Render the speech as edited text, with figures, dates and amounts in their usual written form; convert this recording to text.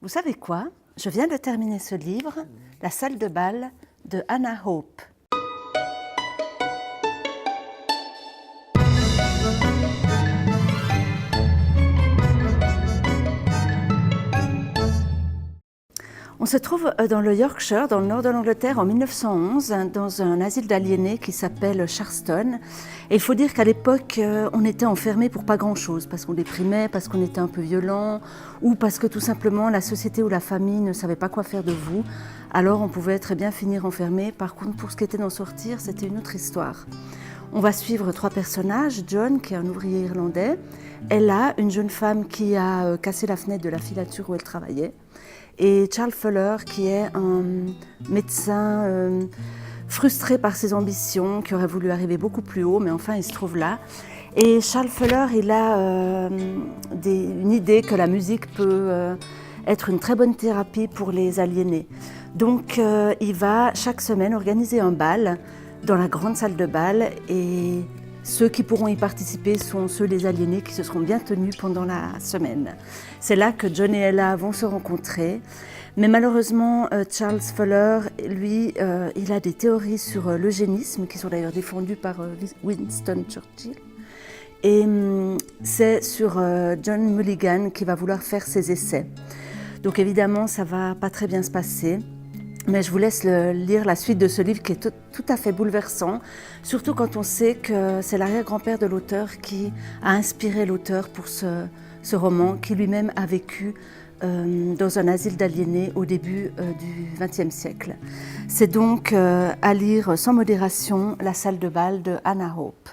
Vous savez quoi? Je viens de terminer ce livre, La salle de bal de Hannah Hope. On se trouve dans le Yorkshire, dans le nord de l'Angleterre, en 1911, dans un asile d'aliénés qui s'appelle Sharston. Et il faut dire qu'à l'époque, on était enfermés pour pas grand-chose, parce qu'on déprimait, parce qu'on était un peu violent, ou parce que tout simplement la société ou la famille ne savait pas quoi faire de vous. Alors on pouvait très bien finir enfermé. Par contre, pour ce qui était d'en sortir, c'était une autre histoire. On va suivre trois personnages. John, qui est un ouvrier irlandais. Ella, une jeune femme qui a cassé la fenêtre de la filature où elle travaillait. Et Charles Fuller, qui est un médecin frustré par ses ambitions, qui aurait voulu arriver beaucoup plus haut, mais enfin il se trouve là. Et Charles Fuller, il a une idée que la musique peut être une très bonne thérapie pour les aliénés. Donc il va chaque semaine organiser un bal dans la grande salle de bal, et ceux qui pourront y participer sont ceux des aliénés qui se seront bien tenus pendant la semaine. C'est là que John et Ella vont se rencontrer. Mais malheureusement, Charles Fuller, lui, il a des théories sur l'eugénisme, qui sont d'ailleurs défendues par Winston Churchill. Et c'est sur John Mulligan qui va vouloir faire ses essais. Donc évidemment, ça va pas très bien se passer. Mais je vous laisse lire la suite de ce livre qui est tout à fait bouleversant, surtout quand on sait que c'est l'arrière-grand-père de l'auteur qui a inspiré l'auteur pour ce roman, qui lui-même a vécu dans un asile d'aliénés au début du XXe siècle. C'est donc à lire sans modération La salle de bal de Hannah Hope.